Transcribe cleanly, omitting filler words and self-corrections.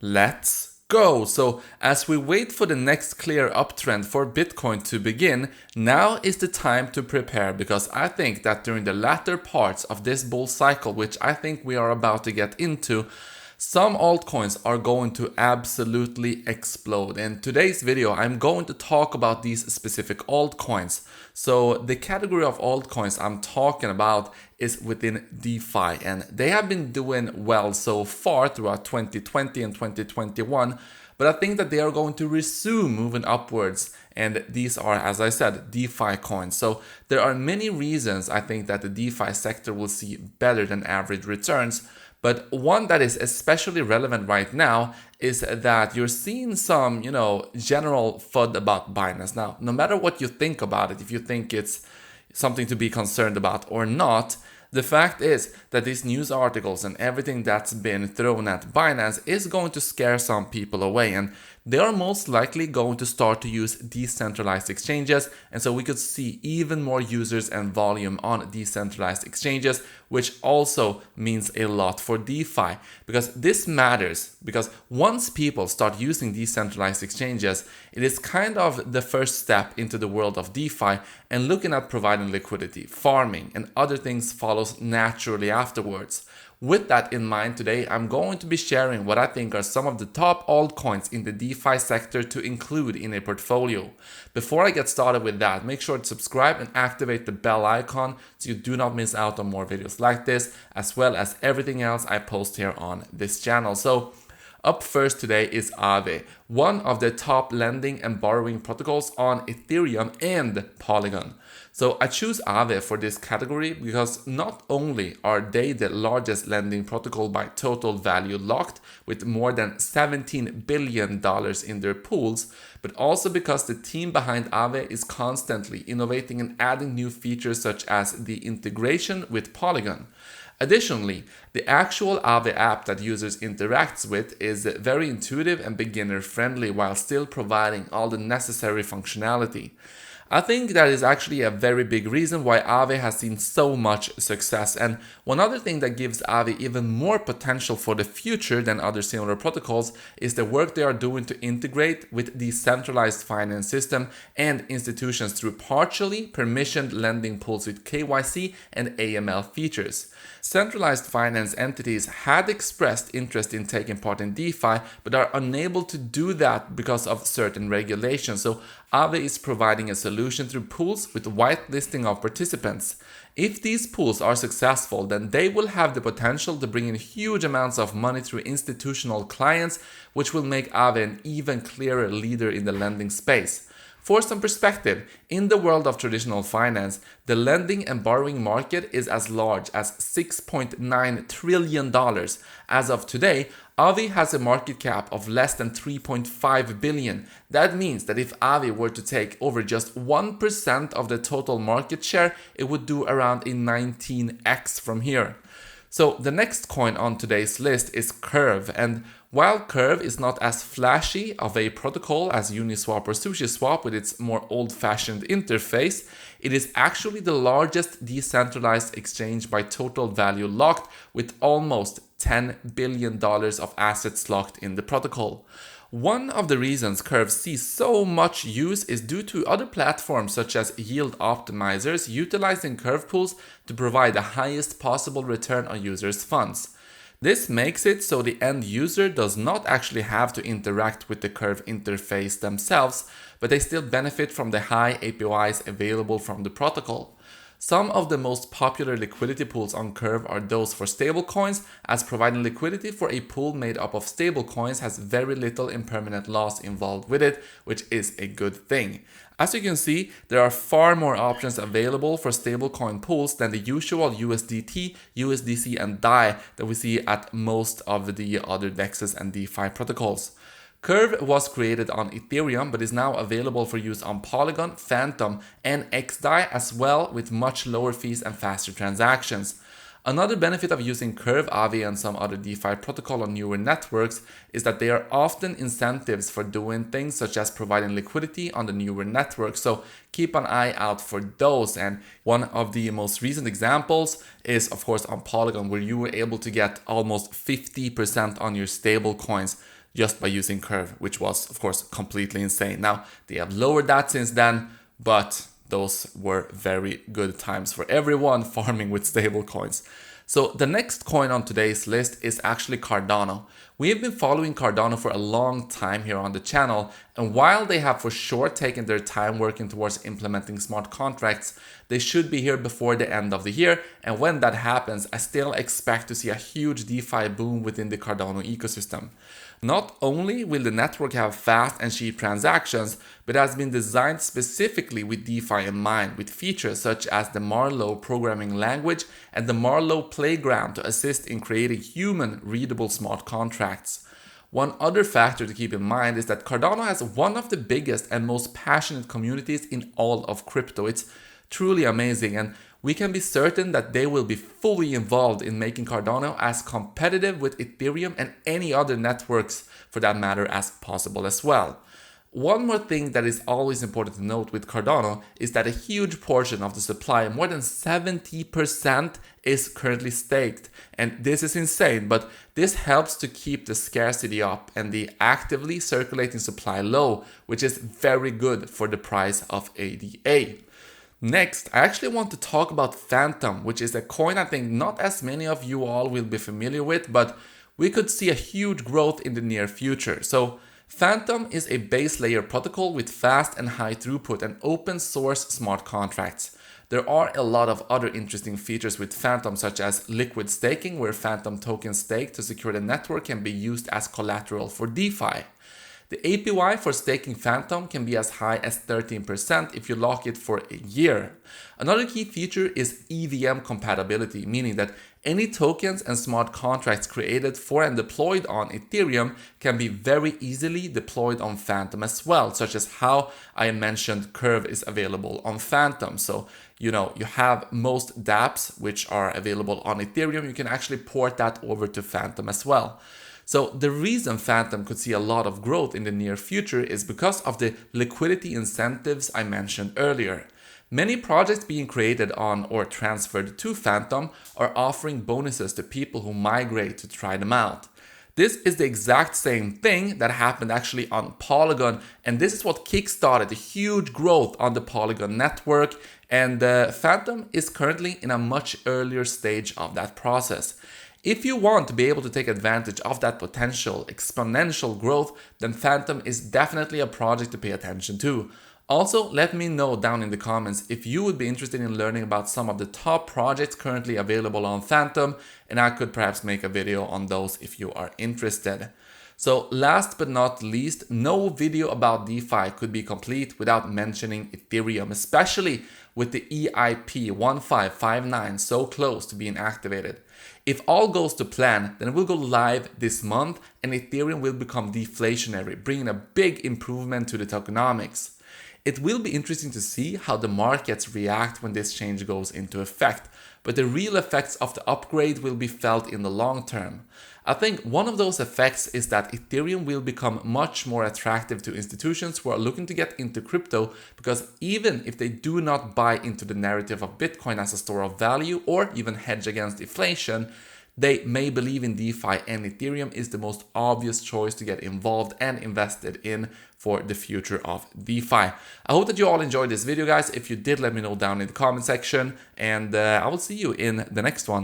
Let's go! So as we wait for the next clear uptrend for Bitcoin to begin, now is the time to prepare, because I think that during the latter parts of this bull cycle, which I think we are about to get into, some altcoins are going to absolutely explode. In today's video, I'm going to talk about these specific altcoins. So the category of altcoins I'm talking about is within DeFi, and they have been doing well so far throughout 2020 and 2021. But I think that they are going to resume moving upwards. And these are, as I said, DeFi coins. So there are many reasons I think that the DeFi sector will see better than average returns. But one that is especially relevant right now is that you're seeing some, general FUD about Binance. Now, no matter what you think about it, if you think it's something to be concerned about or not, the fact is that these news articles and everything that's been thrown at Binance is going to scare some people away, and they are most likely going to start to use decentralized exchanges, and so we could see even more users and volume on decentralized exchanges, which also means a lot for DeFi, because this matters, because once people start using decentralized exchanges, it is kind of the first step into the world of DeFi, and looking at providing liquidity, farming, and other things follows naturally afterwards. With that in mind, today I'm going to be sharing what I think are some of the top altcoins in the DeFi sector to include in a portfolio. Before I get started with that, make sure to subscribe and activate the bell icon so you do not miss out on more videos like this, as well as everything else I post here on this channel. So up first today is AAVE, one of the top lending and borrowing protocols on Ethereum and Polygon. So I choose AAVE for this category because not only are they the largest lending protocol by total value locked with more than $17 billion in their pools, but also because the team behind AAVE is constantly innovating and adding new features such as the integration with Polygon. Additionally, the actual AAVE app that users interacts with is very intuitive and beginner friendly while still providing all the necessary functionality. I think that is actually a very big reason why AAVE has seen so much success, and one other thing that gives AAVE even more potential for the future than other similar protocols is the work they are doing to integrate with the centralized finance system and institutions through partially permissioned lending pools with KYC and AML features. Centralized finance entities had expressed interest in taking part in DeFi, but are unable to do that because of certain regulations. So AAVE is providing a solution through pools with whitelisting of participants. If these pools are successful, then they will have the potential to bring in huge amounts of money through institutional clients, which will make AAVE an even clearer leader in the lending space. For some perspective, in the world of traditional finance, the lending and borrowing market is as large as $6.9 trillion. As of today, AAVE has a market cap of less than 3.5 billion. That means that if AAVE were to take over just 1% of the total market share, it would do around a 19x from here. So the next coin on today's list is Curve, and while Curve is not as flashy of a protocol as Uniswap or SushiSwap with its more old-fashioned interface, it is actually the largest decentralized exchange by total value locked with almost $10 billion of assets locked in the protocol. One of the reasons Curve sees so much use is due to other platforms such as yield optimizers utilizing Curve pools to provide the highest possible return on users' funds. This makes it so the end user does not actually have to interact with the Curve interface themselves, but they still benefit from the high APYs available from the protocol. Some of the most popular liquidity pools on Curve are those for stablecoins, as providing liquidity for a pool made up of stablecoins has very little impermanent loss involved with it, which is a good thing. As you can see, there are far more options available for stablecoin pools than the usual USDT, USDC, and DAI that we see at most of the other DEXs and DeFi protocols. Curve was created on Ethereum but is now available for use on Polygon, Phantom, and XDAI as well, with much lower fees and faster transactions. Another benefit of using Curve, AAVE, and some other DeFi protocol on newer networks is that there are often incentives for doing things such as providing liquidity on the newer networks, so keep an eye out for those. And one of the most recent examples is of course on Polygon, where you were able to get almost 50% on your stable coins just by using Curve, which was of course completely insane. Now they have lowered that since then, but those were very good times for everyone farming with stablecoins. So the next coin on today's list is actually Cardano. We have been following Cardano for a long time here on the channel, and while they have for sure taken their time working towards implementing smart contracts, they should be here before the end of the year, and when that happens, I still expect to see a huge DeFi boom within the Cardano ecosystem. Not only will the network have fast and cheap transactions, but it has been designed specifically with DeFi in mind, with features such as the Marlowe programming language and the Marlowe playground to assist in creating human-readable smart contracts. One other factor to keep in mind is that Cardano has one of the biggest and most passionate communities in all of crypto. It's truly amazing, and we can be certain that they will be fully involved in making Cardano as competitive with Ethereum and any other networks for that matter as possible as well. One more thing that is always important to note with Cardano is that a huge portion of the supply, more than 70%, is currently staked. And this is insane, but this helps to keep the scarcity up and the actively circulating supply low, which is very good for the price of ADA. Next, I actually want to talk about Phantom, which is a coin I think not as many of you all will be familiar with, but we could see a huge growth in the near future. So Phantom is a base layer protocol with fast and high throughput and open source smart contracts. There are a lot of other interesting features with Phantom, such as liquid staking, where Phantom tokens staked to secure the network can be used as collateral for DeFi. The APY for staking Phantom can be as high as 13% if you lock it for a year. Another key feature is EVM compatibility, meaning that any tokens and smart contracts created for and deployed on Ethereum can be very easily deployed on Phantom as well, such as how I mentioned Curve is available on Phantom. So, you have most dApps which are available on Ethereum, you can actually port that over to Phantom as well. So the reason Phantom could see a lot of growth in the near future is because of the liquidity incentives I mentioned earlier. Many projects being created on or transferred to Phantom are offering bonuses to people who migrate to try them out. This is the exact same thing that happened actually on Polygon, and this is what kickstarted the huge growth on the Polygon network, and Phantom is currently in a much earlier stage of that process. If you want to be able to take advantage of that potential exponential growth, then Phantom is definitely a project to pay attention to. Also, let me know down in the comments if you would be interested in learning about some of the top projects currently available on Phantom, and I could perhaps make a video on those if you are interested. So last but not least, no video about DeFi could be complete without mentioning Ethereum, especially with the EIP 1559 so close to being activated. If all goes to plan, then it will go live this month and Ethereum will become deflationary, bringing a big improvement to the tokenomics. It will be interesting to see how the markets react when this change goes into effect, but the real effects of the upgrade will be felt in the long term. I think one of those effects is that Ethereum will become much more attractive to institutions who are looking to get into crypto, because even if they do not buy into the narrative of Bitcoin as a store of value or even hedge against inflation, they may believe in DeFi, and Ethereum is the most obvious choice to get involved and invested in for the future of DeFi. I hope that you all enjoyed this video, guys. If you did, let me know down in the comment section, and I will see you in the next one.